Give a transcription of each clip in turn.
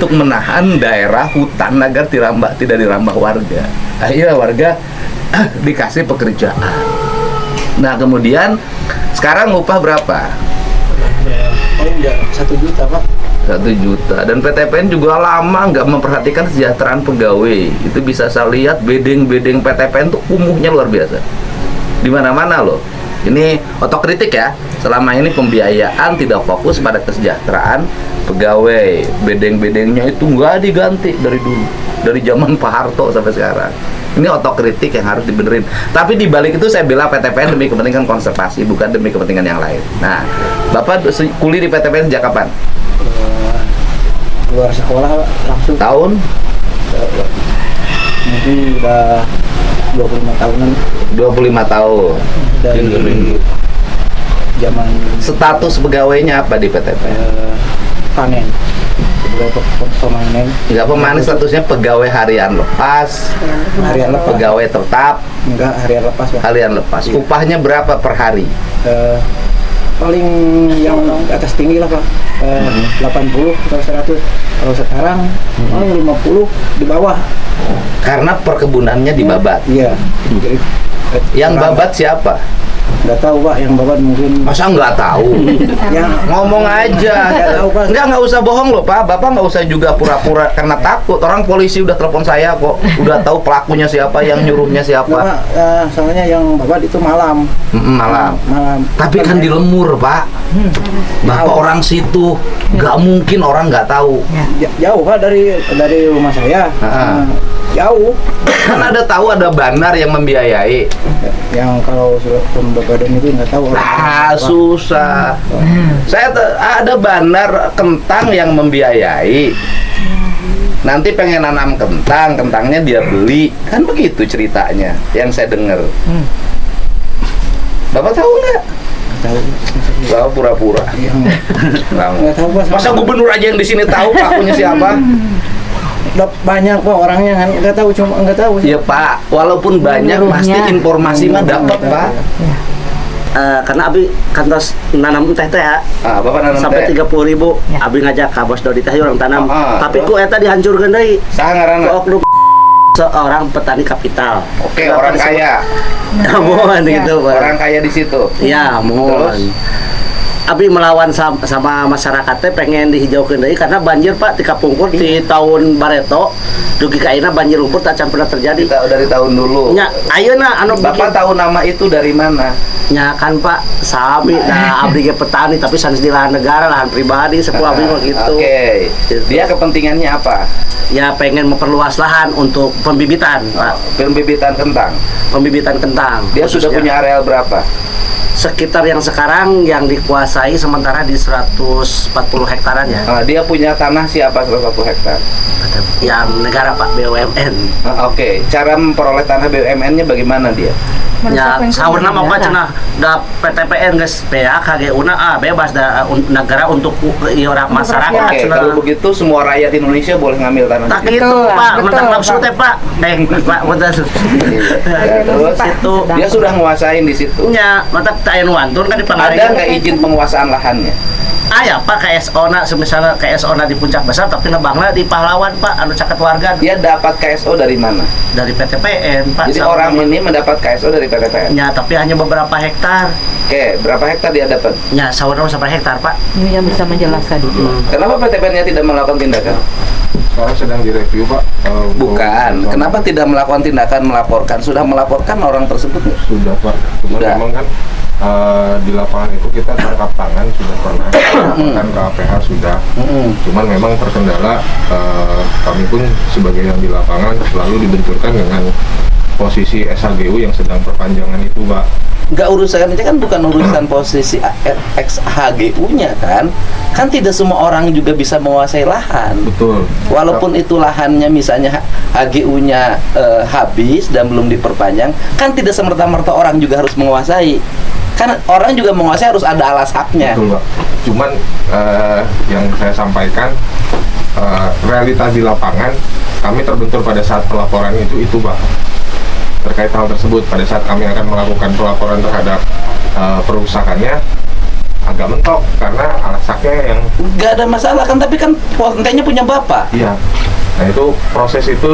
untuk menahan daerah hutan agar tidak dirambah warga. Akhirnya warga dikasih pekerjaan. Nah kemudian sekarang upah berapa? Paling nggak 1 juta Pak. 1 juta. Dan PTPN juga lama nggak memperhatikan kesejahteraan pegawai. Itu bisa saya lihat bedeng-bedeng PTPN tuh kumuhnya luar biasa. Di mana-mana loh. Ini otokritik ya. Selama ini pembiayaan tidak fokus pada kesejahteraan pegawai. Bedeng-bedengnya itu nggak diganti dari dulu, dari zaman Pak Harto sampai sekarang. Ini otokritik yang harus dibenerin. Tapi di balik itu saya bela PTPN demi kepentingan konservasi, bukan demi kepentingan yang lain. Nah, Bapak kuliah di PTPN sejak kapan? Luar sekolah Pak, langsung. Tahun? Mungkin udah 25 tahunan 25 tahun. dari zaman Status pegawainya apa di PTPN? panen. Sebagai pemanen. Enggak pemanis, statusnya pegawai harian lepas, Harian lepas. pegawai tetap, Enggak, harian lepas Pak. harian lepas. Iya. Upahnya berapa per hari? Paling yang ke atas tinggi lah Pak. 80 atau 100. Kalau sekarang paling 50 di bawah. Karena perkebunannya dibabat. Iya. Jadi, Yang babat siapa? nggak tahu Pak, yang babat mungkin Masa nggak tahu? yang Ngomong aja. Nggak tahu, Pak. Nggak usah bohong loh Pak. Bapak nggak usah juga pura-pura karena takut. Orang polisi udah telepon saya kok. Udah tahu pelakunya siapa, yang nyuruhnya Nggak, siapa. Pak, soalnya yang babat itu malam. Malam. Malam. Tapi kan di lemur Pak. Bapak orang situ. Nggak mungkin orang nggak tahu. Jauh Pak dari rumah saya. Ah. Jauh. Kan ada tahu ada bandar yang membiayai. Yang kalau pembebadan itu nggak tahu. Susah. Saya ada bandar kentang yang membiayai. Nanti pengen nanam kentang, kentangnya dia beli. Kan begitu ceritanya yang saya dengar. Bapak tahu nggak? Tahu. Bapak pura-pura. Nggak tahu Pak. Masa gubernur aja yang di sini tahu pelakunya siapa? Banyak Pak orangnya kan nggak tahu, cuma nggak tahu. Ya Pak, walaupun banyak pasti informasi mah dapat Pak. Karena Abi kantos nanam teh ya Bapak nanam sampai teh. 30.000. Abi ngajak ka bos Dodi teh orang tanam. Tapi terus? ku eta dihancurkeun deui. Saha ngaranna? Ku oknum seorang petani kapital. Oke, orang kaya. Mohon gitu, Pak. Orang kaya di situ. Iya, mohon. Terus? Abi melawan sama masyarakatnya pengen dihijaukeun deui karena banjir Pak di Kapungkur di tahun Bareto dugi ka ayeuna banjir lumpur tak pernah terjadi. Dari tahun dulu. Nya ayeuna anu Bapak tahu nama itu dari mana? nya kan Pak sami nah abdi ge petani tapi sanes di lahan negara, lahan pribadi sepuh abdi mah gitu. Oke. Dia kepentingannya apa? Ya pengen memperluas lahan untuk pembibitan Pak, Pembibitan kentang. pembibitan kentang. Dia sudah khususnya. punya areal berapa? Sekitar yang sekarang yang dikuasai sementara di 140 hektaran ya. Dia punya tanah siapa 140 hektar? Yang negara Pak BUMN. Oke. Cara memperoleh tanah BUMN-nya bagaimana dia? Ya saurna mah cenah da PTPN geus PA KGU-na bebas da negara untuk orang masyarakat. Oke, kalau begitu semua rakyat Indonesia boleh ngambil tanah. Tak di situ. gitu Pak, betul, mentang nafsu Pak. teh Pak. Pak punten. Ya, terus Situ dia sudah nguasain di situ. nya mata aya nu wantun kan di Ada Pangalengan. nggak izin penguasaan lahannya? Aya Pak KSO-na misalnya KSO-na di Puncak Besar tapi nebangna di Pahlawan Pak anu caket warga Dia dapat KSO dari mana? dari PTPN Pak. Jadi Saurna orang mah. ini mendapat KSO dari PTPN. nya tapi hanya beberapa hektar. Oke, berapa hektar dia dapat? Nya saurna mah sampai hektar Pak. Ini yang bisa menjelaskan itu. Kenapa PTPN-nya tidak melakukan tindakan? Sekarang sedang direview Pak. Bukan. Kenapa tidak melakukan tindakan melaporkan? Sudah melaporkan orang tersebut nggak? Sudah Pak. Cuma Sudah. memang kan di lapangan itu kita tangkap tangan sudah pernah, bahkan ke APH sudah. Cuman memang terkendala kami pun sebagai yang di lapangan selalu dibenturkan dengan posisi SHGU yang sedang perpanjangan itu Pak. Nggak, urusannya kan bukan urusan posisi XHGU-nya kan tidak semua orang juga bisa menguasai lahan. Betul. Walaupun itu lahannya misalnya HGU-nya habis dan belum diperpanjang, kan tidak semerta-merta orang juga harus menguasai. Kan orang juga menguasai harus ada alas haknya. Betul Pak. Cuman yang saya sampaikan realitas di lapangan kami terbentur pada saat pelaporan itu Pak. Terkait hal tersebut pada saat kami akan melakukan pelaporan terhadap perusakannya, agak mentok karena alasaknya yang Nggak ada masalah kan, tapi kan pontengnya punya bapak. iya. Nah itu proses itu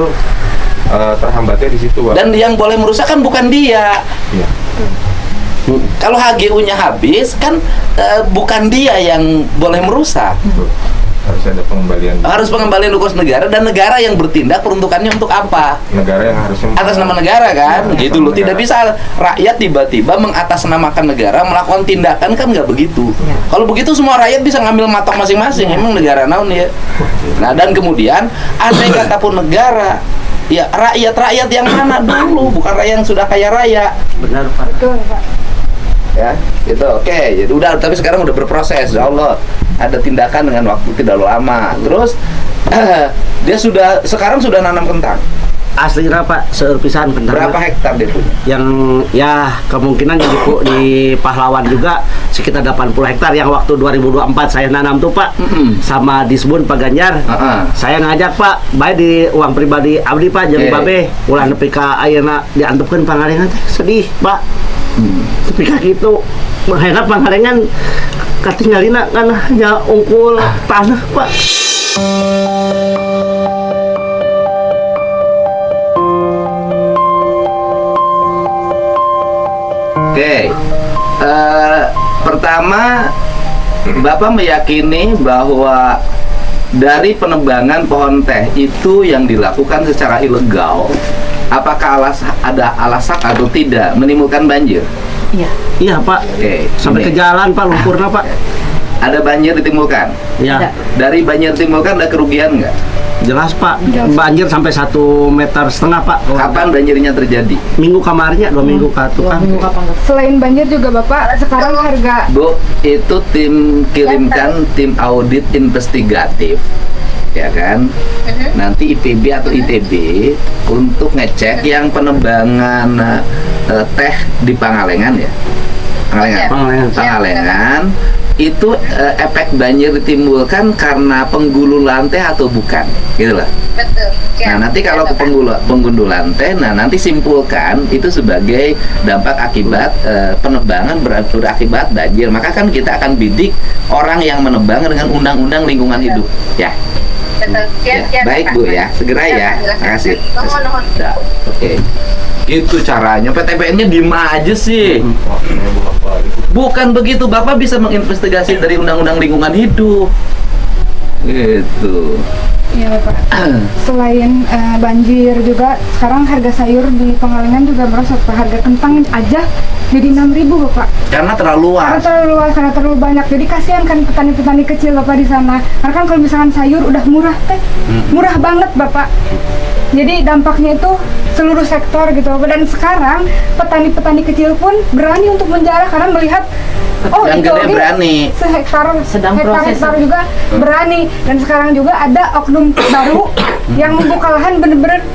terhambatnya di situ, Pak. Dan yang boleh merusak kan bukan dia. Iya. Kalau HGU-nya habis kan bukan dia yang boleh merusak. Harus ada pengembalian. Harus pengembalian lukas negara, dan negara yang bertindak peruntukannya untuk apa? Negara yang harusnya Atas nama negara kan, Ya, gitu loh. nama Tidak negara. bisa rakyat tiba-tiba mengatasnamakan negara melakukan tindakan, kan nggak begitu. Ya. Kalau begitu semua rakyat bisa ngambil matok masing-masing. Emang negara naon ya? Nah, dan kemudian andai kata pun negara, ya rakyat yang mana dulu, bukan rakyat yang sudah kaya raya. Benar Pak. Betul, Pak. Ya, itu oke. Jadi udah, tapi sekarang udah berproses. Ya Allah, ada tindakan dengan waktu tidak lama. Terus dia sekarang sudah nanam kentang. Aslinya Pak, seueur pisan kentang. Berapa hektar dia punya? Yang ya kemungkinan di Pahlawan juga sekitar 80 hektar yang waktu 2024 saya nanam tuh Pak. Sama Disbun Pak Ganjar. Saya ngajak Pak, baik di uang pribadi abdi Pak jeung babe ulah nepi ka ayeuna diantepkeun pangalengan teh sedih Pak. Tapi ka kitu mengharap pangalengan katinggalina kan hanya ungkul tanah Pak. Oke, pertama Bapak meyakini bahwa dari penebangan pohon teh itu yang dilakukan secara ilegal, apakah ada alasan atau tidak menimbulkan banjir? Iya. Iya Pak. Oke, Sampai ini. ke jalan Pak, lumpurna Pak. Ada banjir ditimbulkan. Ya, Ada. Dari banjir ditimbulkan ada kerugian nggak? jelas Pak. Jelas. Banjir sampai 1,5 meter Pak. Kapan banjirnya terjadi? Minggu kamarnya 2 minggu ke tukang. Selain banjir juga Bapak, sekarang harga Bu, itu tim kirimkan tim audit investigatif, ya kan? Nanti IPB atau ITB untuk ngecek yang penebangan teh di Pangalengan ya. Pangalengan. Pangalengan itu efek banjir ditimbulkan karena penggululan teh atau bukan, gitu lah. Betul. Nah, nanti kalau ke penggundulan teh, nah nanti simpulkan itu sebagai dampak akibat penebangan berakibat banjir. Maka kan kita akan bidik orang yang menebang dengan undang-undang lingkungan hidup. Ya. Betul. Ya, baik Bu ya, segera ya. Terima kasih. Nuhun. Dah, oke. Itu caranya. PTPN-nya diem aja sih. Waktunya bolak-balik. Bukan begitu, Bapak bisa menginvestigasi dari undang-undang lingkungan hidup. Gitu. Iya Bapak. Selain banjir juga sekarang harga sayur di Pangalengan juga merosot Pak. Harga kentang aja jadi 6.000 Bapak. Karena terlalu Karena luas. terlalu luas, karena terlalu banyak. Jadi kasihan kan petani-petani kecil Bapak di sana. Karena kan kalau misalkan sayur udah murah teh, murah banget Bapak. Jadi dampaknya itu seluruh sektor gitu Bapak. Dan sekarang petani-petani kecil pun berani untuk menjarah karena melihat Yang itu gede ini berani. sehektar Sedang proses. hektar juga berani. Dan sekarang juga ada oknum baru yang membuka lahan bener-bener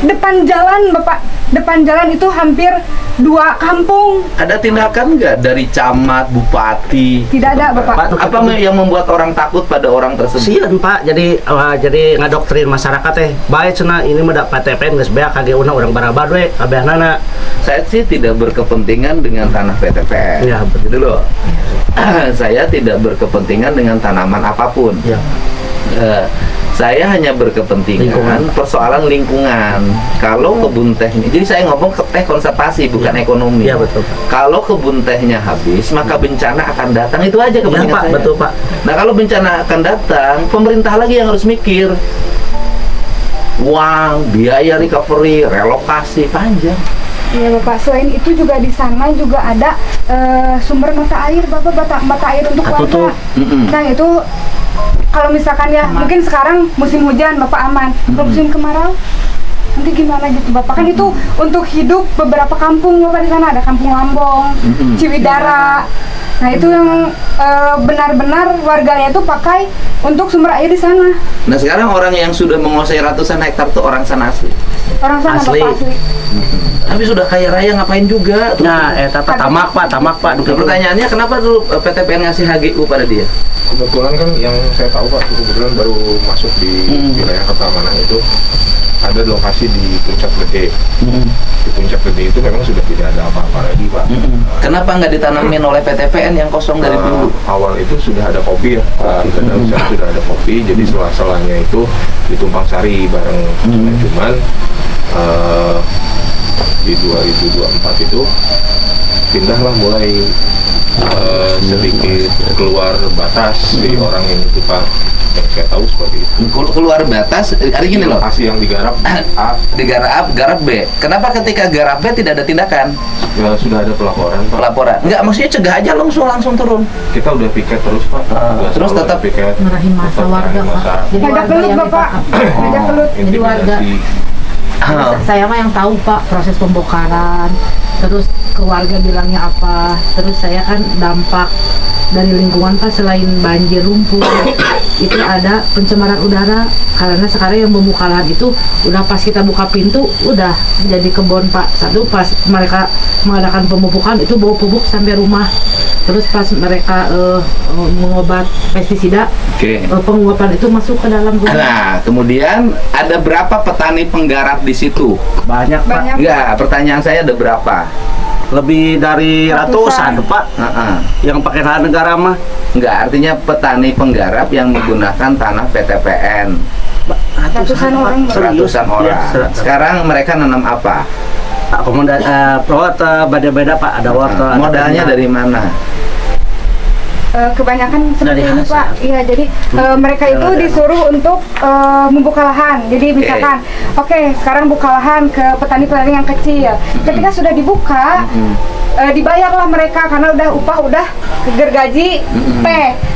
depan jalan Bapak. Depan jalan itu hampir 2 kampung. Ada tindakan nggak dari camat, bupati? Tidak ada Bapak. Apa yang membuat orang takut pada orang tersebut? Sieun Pak, jadi ngadoktrin masyarakat teh. Baik cenah ini mah da PTPN geus beak KGU-na urang barabad we kabehanana. Saya sih tidak berkepentingan dengan tanah PTPN. Ya, betul. Gitu loh. Saya tidak berkepentingan dengan tanaman apapun. Ya. Saya hanya berkepentingan Lingkungan. persoalan lingkungan. Kalau kebun teh, jadi saya ngomong ke teh konservasi bukan ekonomi. Iya betul Pak. Kalau kebun tehnya habis, maka bencana akan datang. Itu aja Ya kepentingan Pak, saya. betul Pak. Nah, kalau bencana akan datang, pemerintah lagi yang harus mikir. Uang, biaya recovery, relokasi panjang. Iya Bapak, selain itu juga di sana juga ada sumber mata air Bapak, mata air untuk Apa tuh? warga. Mm-mm. Nah itu kalau misalkan ya mungkin sekarang musim hujan Bapak aman, kalau musim kemarau nanti gimana gitu Bapak, kan itu untuk hidup beberapa kampung Bapak di sana, ada Kampung Lambong, Ciwidara. Nah itu yang benar-benar warganya itu pakai untuk sumber air di sana. Nah, sekarang orang yang sudah menguasai ratusan hektar tuh orang sana asli. Orang sana Asli. Bapak asli. Tapi sudah kaya raya ngapain juga? Nah, eta tamak Pak. Nah, pertanyaannya kenapa dulu PTPN ngasih HGU pada dia? Kebetulan kan yang saya tahu Pak, kebetulan baru masuk di wilayah Kertamanah itu ada lokasi di Puncak Gede. Di Puncak Gede itu memang sudah tidak ada apa-apa lagi, Pak. Kenapa nggak ditanamin oleh PTPN yang kosong dari dulu? Awal itu sudah ada kopi ya, kita dalam sana sudah ada kopi, jadi sela-selanya itu ditumpang sari bareng. Cuman di 2024 itu pindahlah mulai sedikit keluar batas di orang ini tuh Pak, yang saya tahu seperti itu. Keluar batas, hari gini loh. Lokasi yang digarap A, Garap B. Kenapa ketika garap B tidak ada tindakan? ya, sudah ada pelaporan Pak. Pelaporan. Enggak, maksudnya cegah aja langsung turun. Kita udah piket terus Pak. Udah Terus selalu tetap piket, ngarahin masa tetap warga, ngarahin Pak. masa. Jadi Ngajak warga gelut yang Bapak. ditangkap. Ngajak gelut. Jadi warga. Ah. Saya mah yang tahu Pak proses pembongkaran, terus keluarga bilangnya apa, terus saya kan dampak dari lingkungan Pak, selain banjir lumpur itu ada pencemaran udara, karena sekarang yang membuka lahan itu udah pas kita buka pintu udah jadi kebun Pak. Satu pas mereka mengadakan pemupukan itu bau pupuk sampai rumah, terus pas mereka mengobat pestisida, penguapan itu masuk ke dalam rumah. Nah, kemudian ada berapa petani penggarap di situ? Banyak Pak, Banyak. Enggak, pertanyaan saya ada berapa? lebih dari ratusan Pak yang pakai lahan negara mah. Enggak, artinya petani penggarap yang menggunakan tanah PTPN. Ratusan orang. Ratusan orang. Ya, Sekarang mereka nanam apa? Beda-beda Pak, ada wortel. Modalnya dari mana? Kebanyakan seperti Dari ini hasil. Pak. Iya, jadi mereka itu disuruh untuk membuka lahan. Jadi misalkan, oke, sekarang buka lahan ke petani-petani yang kecil. Ketika sudah dibuka, dibayarlah mereka karena udah upah udah gergaji P.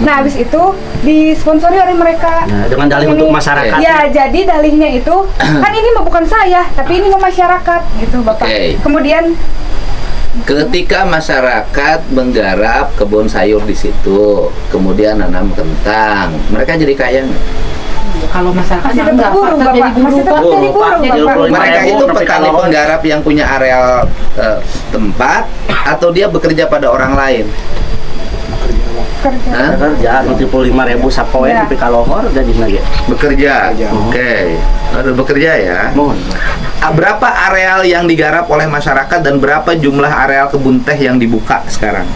Nah, habis itu disponsori oleh mereka. Nah, dengan dalih untuk masyarakat. Ya, jadi dalihnya itu kan ini mah bukan saya, tapi ini mah masyarakat gitu, Bapak. Oke. Kemudian Ketika masyarakat menggarap kebun sayur di situ, kemudian nanam kentang, mereka jadi kaya nggak? Kalau masyarakat masih tetap enggak buruh, Pak, jadi Bapak. Masih tetap Buruh, jadi Pak. buruh, Jadi Bapak. buruh. Mereka itu tapi petani kalau- penggarap yang punya areal tempat atau dia bekerja pada orang lain? Kerja. Hah? Kerja 75.000 sapoe Ya. tapi kalohor jadi lagi. Bekerja. Oke. Ada bekerja ya. Mohon. Berapa areal yang digarap oleh masyarakat dan berapa jumlah areal kebun teh yang dibuka sekarang?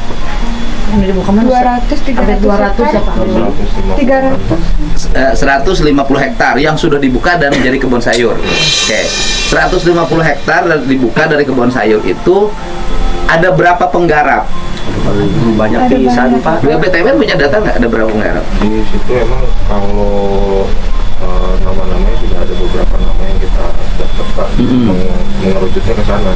Ini dibuka mana? 200, 300 Sampai 200 ya Pak. 300. 150 hektar yang sudah dibuka dan menjadi kebun sayur. Oke. 150 hektar dan dibuka dari kebun sayur itu ada berapa penggarap? Banyak Ada pisan banyak. Pak. BPTPN punya data nggak ada berapa penggarap? Di situ emang kalau nama-namanya sudah ada beberapa nama yang kita daftarkan, mengerucutnya ke sana,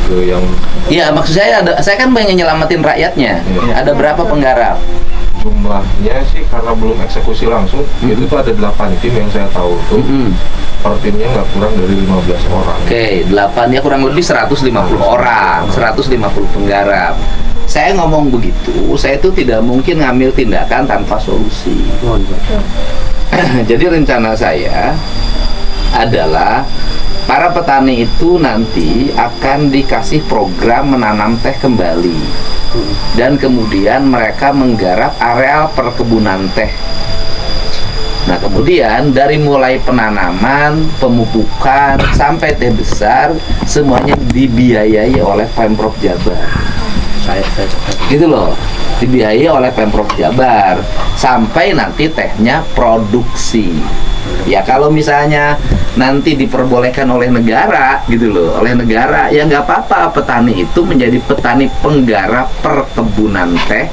ke yang Iya, maksud saya kan pengen nyelamatin rakyatnya. Iya. Ada berapa penggarap? jumlahnya sih karena belum eksekusi langsung. Itu tuh ada 8 tim yang saya tahu tuh. Per timnya nggak kurang dari 15 orang. Oke, 8 ya kurang lebih 150 orang, 150 penggarap. Saya ngomong begitu, saya itu tidak mungkin ngambil tindakan tanpa solusi. Mohon, Pak. Jadi rencana saya adalah para petani itu nanti akan dikasih program menanam teh kembali. Dan kemudian mereka menggarap areal perkebunan teh. Nah, kemudian dari mulai penanaman, pemupukan sampai teh besar semuanya dibiayai oleh Pemprov Jabar. Saya Gitu loh, dibiayai oleh Pemprov Jabar sampai nanti tehnya produksi. Ya kalau misalnya nanti diperbolehkan oleh negara gitu loh, oleh negara ya nggak apa-apa, petani itu menjadi petani penggarap perkebunan teh.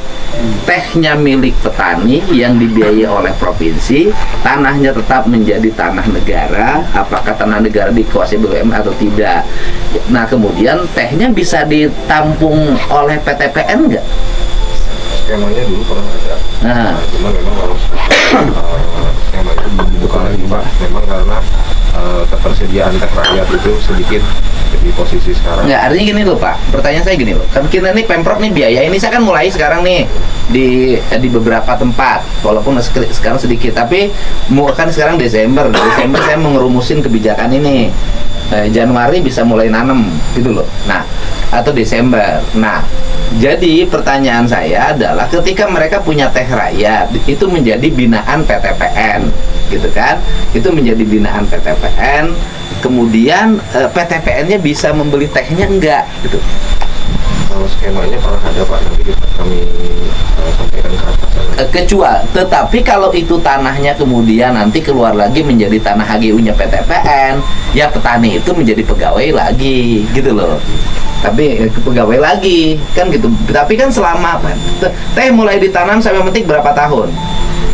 Tehnya milik petani yang dibiayai oleh provinsi, tanahnya tetap menjadi tanah negara, apakah tanah negara dikuasai BUMN atau tidak. Nah kemudian tehnya bisa ditampung oleh PTPN nggak? Skemanya dulu pernah ada. Nah, Cuma memang kalau skema itu belum dibuka lagi Pak. Memang karena ketersediaan teh rakyat itu sedikit di posisi sekarang. nggak, artinya gini loh Pak, pertanyaan saya gini loh, kan kita nih Pemprov nih biaya ini saya kan mulai sekarang nih di beberapa tempat, walaupun sekarang sedikit, tapi kan sekarang Desember saya mau ngerumusin kebijakan ini. Januari bisa mulai nanam gitu loh. Nah, atau Desember. Nah, jadi pertanyaan saya adalah ketika mereka punya teh rakyat itu menjadi binaan PTPN. gitu kan, itu menjadi binaan PTPN. Kemudian PTPN-nya bisa membeli tehnya enggak gitu. Kalau skemanya pernah ada Pak, nanti kami sampaikan ke atasan. Tetapi kalau itu tanahnya kemudian nanti keluar lagi menjadi tanah HGU-nya PTPN, ya petani itu menjadi pegawai lagi gitu loh. Tapi pegawai lagi kan gitu. Tapi kan selama teh mulai ditanam sampai metik berapa tahun?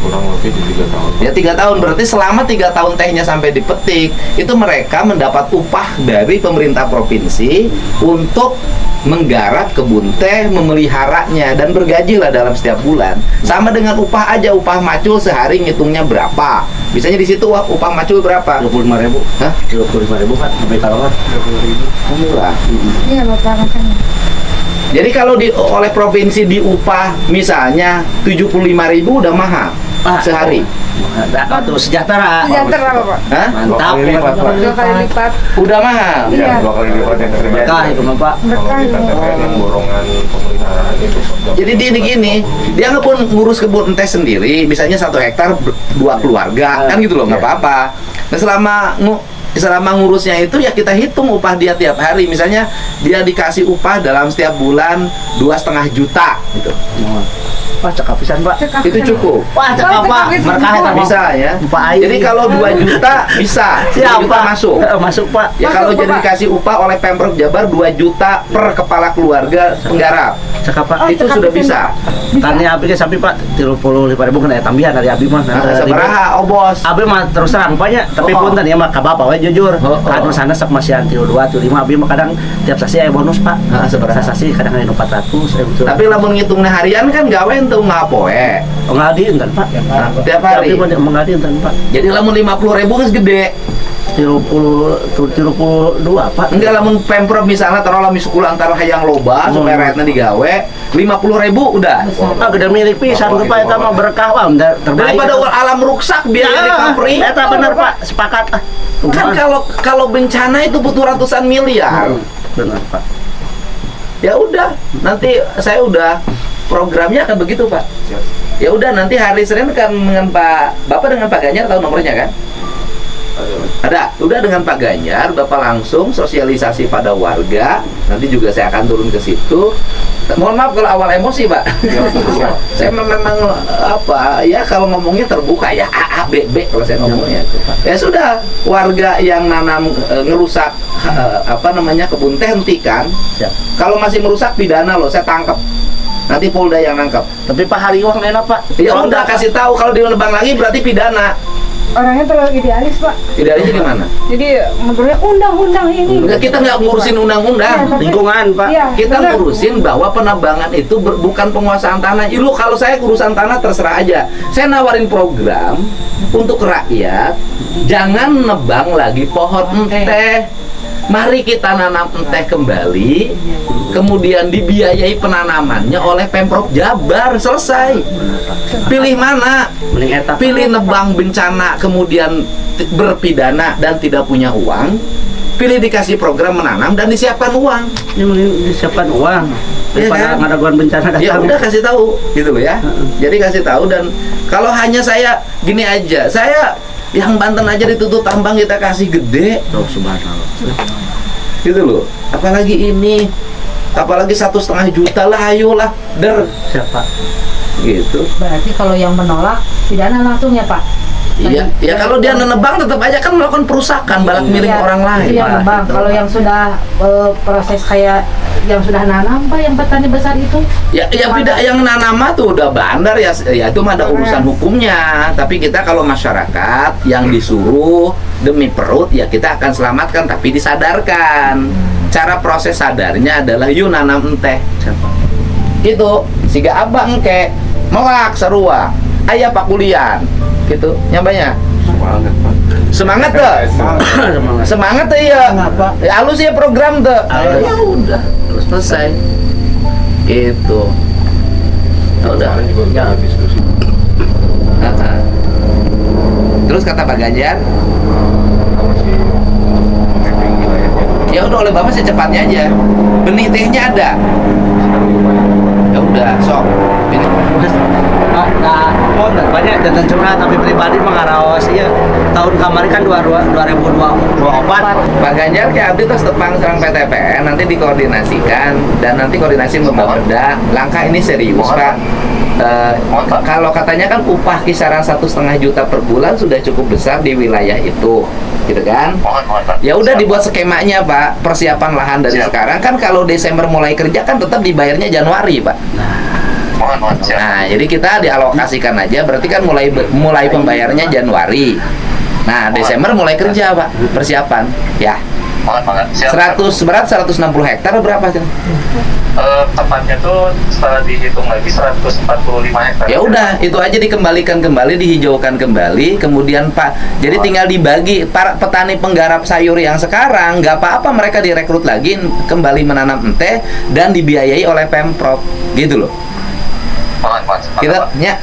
Kurang lebih di 3 tahun. Ya 3 tahun, berarti selama 3 tahun tehnya sampai dipetik itu mereka mendapat upah dari pemerintah provinsi untuk menggarap kebun teh, memeliharanya dan bergaji lah dalam setiap bulan. Sama dengan upah aja, upah macul sehari ngitungnya berapa? Biasanya di situ upah macul berapa? 25.000. Hah? 25.000 Pak, sampai kalongan. 20.000. Murah. Iya Bapak makanya. Jadi kalau oleh provinsi diupah misalnya 75.000 udah mahal sehari. Tuh sejahtera. Sejahtera Bapak. Hah? Mantap. 2 kali lipat, Pak. 2 kali lipat. Udah mahal. Iya. Ya, 2 kali lipat yang terima. Berkah itu mah Pak. Kalau di PTPN yang borongan pemeliharaan itu. Jadi dia gini, dia nggak pun ngurus kebun teh sendiri, misalnya 1 hektar 2 keluarga, kan gitu loh, nggak apa-apa. Nah selama ngurusnya itu ya kita hitung upah dia tiap hari. Misalnya dia dikasih upah dalam setiap bulan 2,5 juta gitu. Wah, cekap pisan Pak. Itu cukup. Wah, cekap Pak. Berkah eta Bisa ya. Upah air. Jadi kalau 2 juta bisa, 2 siap juta Pak. masuk. Masuk Pak. Ya kalau Masuk, jadi Pak. dikasih upah oleh Pemprov Jabar 2 juta per kepala keluarga penggarap. Cekap Pak. Itu sudah bisa. Tanya abi ke sapi Pak 35.000 kena tambahan dari abi mah. Sabaraha, oh bos. Abi mah terus terang banyak, tapi Oh. punten ya mah ka bapak we jujur. Oh. Anu sana sok masih anti 2, 5 abi mah kadang tiap sasi aya bonus Pak. Sabaraha. Sasi kadang aya 400 betul. Tapi lamun ngitungna harian kan gawe ento ngapoe. oh, ngadi enten Pak. Tiap hari. Abi mah mengadi enten Pak. Jadi lamun 50.000 geus gede. 32 Pak. Enggak lamun Pemprov misalnya taruhlah misukul antara hayang loba supaya rakyatnya digawe 50.000 udah. Ah gede milik pisan tuh Pak eta mah berkah Pak, terbaik. Daripada alam ruksak biaya recovery. Eta bener Pak, sepakat ah. Kan kalau bencana itu butuh ratusan miliar. Benar Pak. Ya udah, nanti saya udah programnya akan begitu Pak. Ya udah nanti hari Senin kan dengan Bapak dengan Pak Ganjar tahu nomornya kan? Ada. Udah dengan Pak Ganjar, Bapak langsung sosialisasi pada warga. Nanti juga saya akan turun ke situ. Mohon maaf kalau awal emosi, Pak. Saya memang apa ya kalau ngomongnya terbuka ya A B B kalau saya ngomongnya. Ya sudah, warga yang nanam ngerusak kebun teh hentikan. Kalau masih merusak pidana loh, saya tangkap. Nanti Polda yang nangkap. Tapi Pak Hariwang enak Pak. Ya udah kasih tahu kalau dilebang lagi berarti pidana. Orangnya terlalu idealis Pak. Idealisnya gimana? Jadi ngobrolnya undang-undang ini. Enggak, kita nggak ngurusin undang-undang. Iya, Lingkungan Pak. Iya, Kita benar. ngurusin bahwa penebangan itu bukan penguasaan tanah. Lu kalau saya urusan tanah terserah aja. Saya nawarin program untuk rakyat, jangan nebang lagi pohon teh. Mari kita nanam teh kembali, kemudian dibiayai penanamannya oleh Pemprov Jabar, selesai. Pilih mana? Mending eta. Pilih nebang bencana kemudian berpidana dan tidak punya uang. Pilih dikasih program menanam dan disiapkan uang. Ya mending disiapkan uang. Iya Daripada kan? ngadaguan bencana datang. Ya udah kasih tahu gitu loh ya. Jadi kasih tahu. Dan kalau hanya saya gini aja, saya yang Banten aja ditutup tambang kita kasih gede Oh, subhanallah. gitu loh. Apalagi ini, apalagi 1,5 juta lah, ayolah Siapa? gitu. Berarti kalau yang menolak pidana langsung ya Pak? Iya, ya kalau dia nebang tetap aja kan melakukan perusakan balak milik Iya, orang lain. Itu yang Pak, nebang. gitu. Kalau yang sudah proses kayak yang sudah nanam Pak, yang petani besar itu. Ya tidak, yang nanam mah tuh udah bandar ya itu mah ada urusan hukumnya. Tapi kita kalau masyarakat yang disuruh demi perut ya kita akan selamatkan tapi disadarkan. Cara proses sadarnya adalah yuk nanam teh. Siapa? Itu siga abang engke melak sarua aya pakulian gitu nyambanya Semangat Pak. semangat tuh semangat tuh ya halus ya program tuh ya udah terus selesai gitu ya udah Kemarin juga udah ada diskusi. Nah. Terus kata Pak Ganjar Masih mapping wilayahnya dulu. ya udah oleh Bapak secepatnya aja benih tehnya ada Sedang diupayakan. ya udah sok ini Nah, banyak jantan curhat tapi pribadi mengaraos iya tahun kemarin kan 2024. Pak Ganjar ya abdi terus tepang serang PTPN nanti dikoordinasikan dan nanti koordinasi membawa langkah ini serius Pak. Kalau katanya kan upah kisaran 1,5 juta per bulan sudah cukup besar di wilayah itu, gitu kan? Ya udah dibuat skemanya Pak, persiapan lahan dari sekarang kan kalau Desember mulai kerja kan tetap dibayarnya Januari Pak. Nah, jadi kita dialokasikan aja, berarti kan mulai pembayarnya Januari. Nah, Desember mulai kerja Pak, persiapan, ya. 100 berat 160 hektar berapa sih? Tepatnya tuh setelah dihitung lagi 145 hektar. Ya udah, itu aja dikembalikan kembali, dihijaukan kembali, kemudian Pak. Jadi tinggal dibagi para petani penggarap sayur yang sekarang nggak apa-apa mereka direkrut lagi kembali menanam teh dan dibiayai oleh Pemprov, gitu loh. Kita nya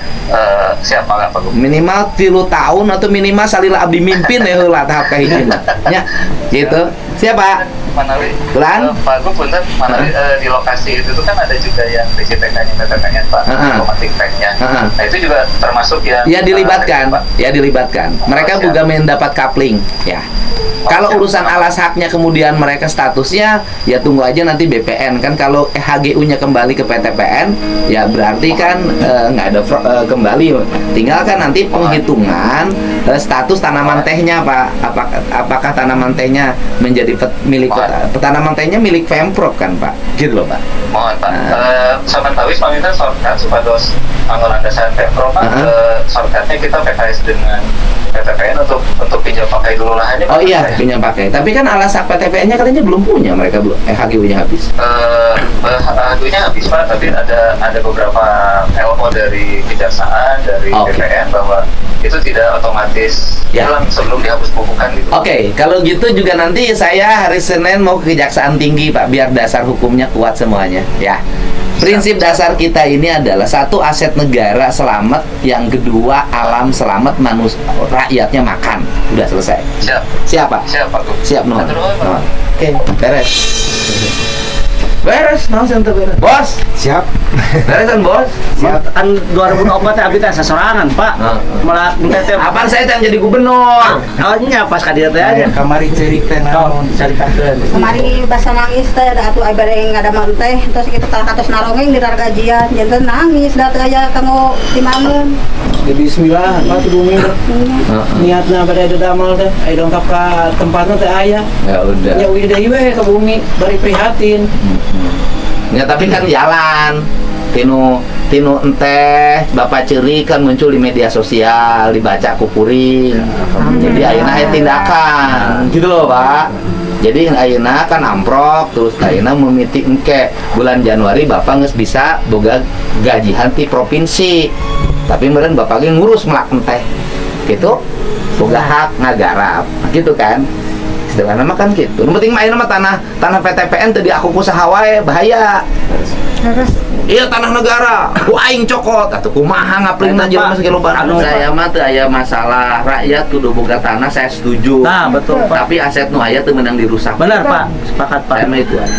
siapa nggak Pak? minimal 3 tahun atau minimal salila abdi mimpin ya heula tahap kahiji nya gitu. Siapa? Manawi. Tulan? Pak Gu punten Manawi di lokasi itu tuh kan ada juga yang PJTK-nya PTPN Pak, automatic tank-nya. Nah, itu juga termasuk yang Ya dilibatkan, ya dilibatkan. Mereka juga mendapat coupling, ya. Kalau urusan alas haknya kemudian mereka statusnya ya tunggu aja nanti BPN kan kalau HGU-nya kembali ke PTPN ya berarti kan nggak ada kembali tinggal kan nanti penghitungan status tanaman tehnya Pak apakah tanaman tehnya menjadi milik tanaman tehnya milik Pemprov kan Pak gitu loh Pak. Mohon Pak. Sampai tahu paminta shortcut supados anggaran dasar Pemprov Pak. Shortcutnya kita PKS dengan PTPN untuk pinjam pakai dulu lahannya. Oh iya, pinjam pakai. Tapi kan alas hak PTPN-nya katanya belum punya, mereka belum. HGU-nya habis. HGU-nya habis Pak, tapi ada beberapa LO dari kejaksaan, dari BPN bahwa itu tidak otomatis hilang sebelum dihapus bukukan gitu. Oke, kalau gitu juga nanti saya hari Senin mau ke Kejaksaan Tinggi Pak, biar dasar hukumnya kuat semuanya, ya. Prinsip dasar kita ini adalah satu aset negara selamat, yang kedua alam selamat, manusia rakyatnya makan. Udah selesai. Siap. Siapa? Siap Pak Gu. Siap nuhun. Nuhun. Oke, beres. Beres, nah sentuh beres. Bos, Siap. beresan bos. Siap. Kan 2024 teh abdi teh sasorangan, Pak. Malah teh Apaan saya yang jadi gubernur? oh nya pas ka dieu teh aja. Kamari cerik teh naon dicaritakeun. Kemari basa nangis teh da atuh aya yang ada mah teh terus kita katos narongeng di gajian janten nangis da teh aya kanggo dimangun. Di bismillah apa tuh bumi niatna bade damel teh aya dongkap ka tempatna teh aya. Ya udah. Ya udah deui we ka bumi bari prihatin. Ya tapi kan jalan tinu enteh Bapak Ceri kan muncul di media sosial dibaca kupuring jadi ayeuna aya tindakan gitu loh Pak jadi ayeuna kan amprok terus ayeuna memiti engke bulan Januari Bapak geus bisa boga gajihan ti provinsi tapi meureun Bapak ge ngurus melak enteh gitu boga hak ngagarap gitu kan istilahnya mah kan gitu. Nu penting mah ayeuna mah tanah PTPN teu diaku kusaha wae bahaya. Terus Iya tanah negara, ku aing cokot atuh kumaha ngaplingna jelema sakilo barang. Saya mah teu aya masalah, rakyat kudu boga tanah saya setuju. Nah, betul Pak. Tapi aset nu aya teu meunang dirusak. Benar Pak, sepakat Pak. Saya mah itu aja.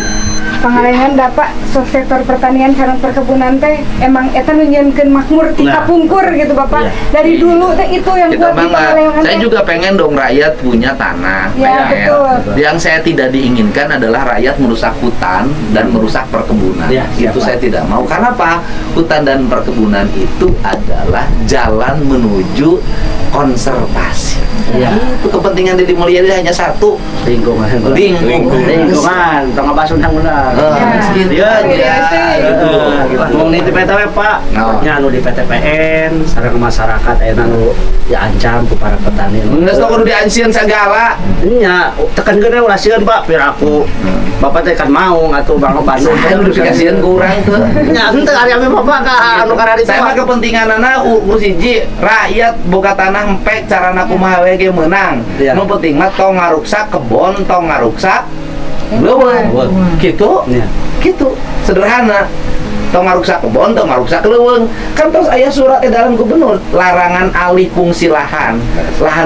pengalengan dapat sektor pertanian sareng perkebunan teh emang eta nu nyieunkeun makmur ti Nah. kapungkur gitu Bapak. Dari dulu teh itu yang Kita buat di pengalengan saya teh. juga pengen dong rakyat punya tanah. Ya, pengen. betul. Yang saya tidak diinginkan adalah rakyat merusak hutan dan merusak perkebunan. Ya, Itu siap, saya tidak mau. Karena apa? Hutan dan perkebunan itu adalah jalan menuju konservasi. Iya. Itu kepentingan Deddy Mulyadi hanya satu. Lingkungan. Lingkungan. Tong ngebahas undang-undang. Gitu Iya, aja. Gitu. Ngomong di PTW Pak, No. nya anu di PTPN, sareng masyarakat aya anu diancam ku para petani. Nges kudu diansieun segala. Nya tekankeun ulah sieun Pak, biar aku Bapak teh kan mau atuh Bang Bandung. Saya udah dikasihin ke orang tuh. Nya henteu ari ame Bapak ka anu karari Saya mah kepentinganana urus hiji rakyat boga tanah empek carana kumaha we ge meunang. Iya. Nu penting mah tong ngaruksak kebon, tong ngaruksak leuweung. Kitu. Iya. Gitu. Sederhana. tong ngaruksa kebon, tong ngaruksa keleuweung. Kan tos aya surat edaran gubernur larangan alih fungsi lahan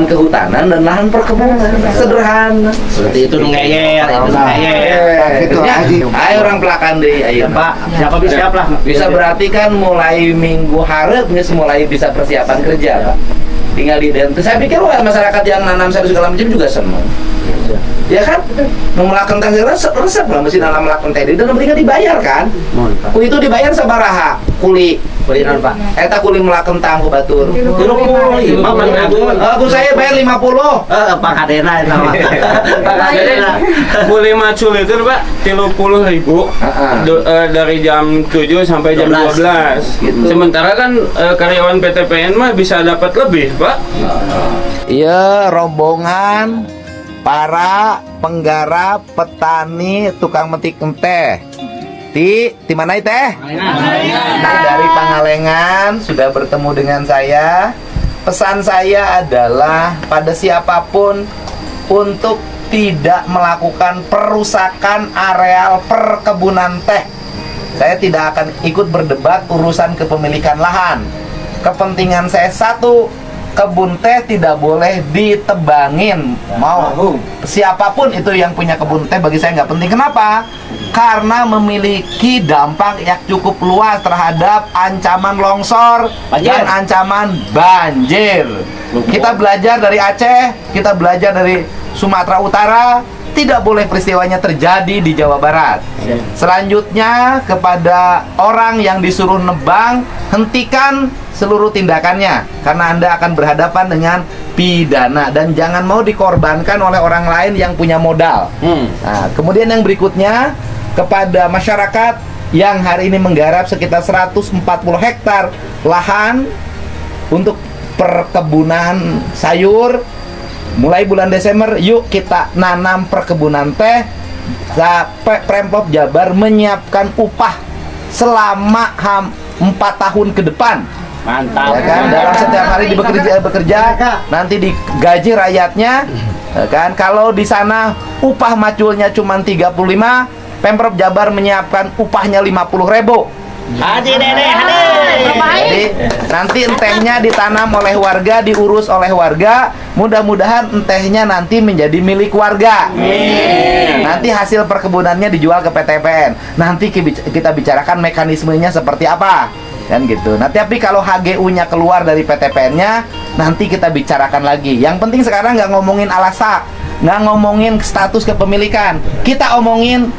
kehutanan dan lahan perkebunan. Sederhana. Seperti itu nu ngeyel, itu nu ngeyel. Gitu aja. Ayo orang pelakan deh, ayo. Pak, siapa bisa siap lah. Bisa berarti kan mulai minggu hareup geus mulai bisa persiapan kerja, Pak. Tinggal diidentifikasi. Saya pikir masyarakat yang nanam sayur segala macam juga senang. Ya kan? Melakukan teh resep lah mesti nanam melakukan teh dan penting dibayar kan? Ku itu dibayar sabaraha? Kuli Kulinan Pak. eta kuli melakukan tang ku batur. 35 Mang Agung. Aku saya bayar 50. Pak Kadena eta mah. Pak Kadena. Kuli macul itu Pak 30.000 dari jam 7 sampai jam 12. Gitu. Sementara kan karyawan PTPN mah bisa dapat lebih Pak. Iya, rombongan para penggarap, petani, tukang metik teh. Di mana teh? Dari Pangalengan sudah bertemu dengan saya. Pesan saya adalah pada siapapun untuk tidak melakukan perusakan areal perkebunan teh. Saya tidak akan ikut berdebat urusan kepemilikan lahan. Kepentingan saya satu, kebun teh tidak boleh ditebangin. Mau siapapun itu yang punya kebun teh bagi saya nggak penting. Kenapa? Karena memiliki dampak yang cukup luas terhadap ancaman longsor dan ancaman banjir. Kita belajar dari Aceh, kita belajar dari Sumatera Utara, tidak boleh peristiwanya terjadi di Jawa Barat. Selanjutnya kepada orang yang disuruh nebang, hentikan seluruh tindakannya karena Anda akan berhadapan dengan pidana dan jangan mau dikorbankan oleh orang lain yang punya modal. Nah, kemudian yang berikutnya kepada masyarakat yang hari ini menggarap sekitar 140 hektar lahan untuk perkebunan sayur. Mulai bulan Desember, yuk kita nanam perkebunan teh. Pemprov Jabar menyiapkan upah selama 4 tahun ke depan. Mantap. Ya kan? Dalam setiap hari bekerja, nanti digaji rakyatnya. Ya kan? Kalau di sana upah maculnya cuma 35, Pemprov Jabar menyiapkan upahnya 50.000. Haji Dede, hadir. Jadi nanti entehnya ditanam oleh warga, diurus oleh warga. Mudah-mudahan entehnya nanti menjadi milik warga. Nanti hasil perkebunannya dijual ke PTPN. Nanti kita bicarakan mekanismenya seperti apa, kan gitu. Nah, tapi kalau HGU-nya keluar dari PTPN-nya, nanti kita bicarakan lagi. Yang penting sekarang nggak ngomongin alasak, nggak ngomongin status kepemilikan. Kita omongin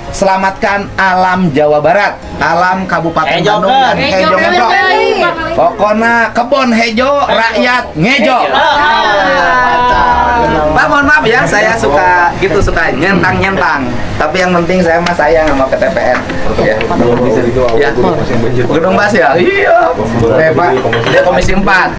selamatkan alam Jawa Barat, alam Kabupaten Bandung dan hejo ngejo. Pokoknya kebon hejo, rakyat ngejo. Pak, mohon maaf ya, saya suka nyentang. Tapi yang penting saya mah sayang sama PTPN. Ya. Belum bisa dijawab. Ya. Gedung Bas ya? Iya. Pak, dia Komisi 4.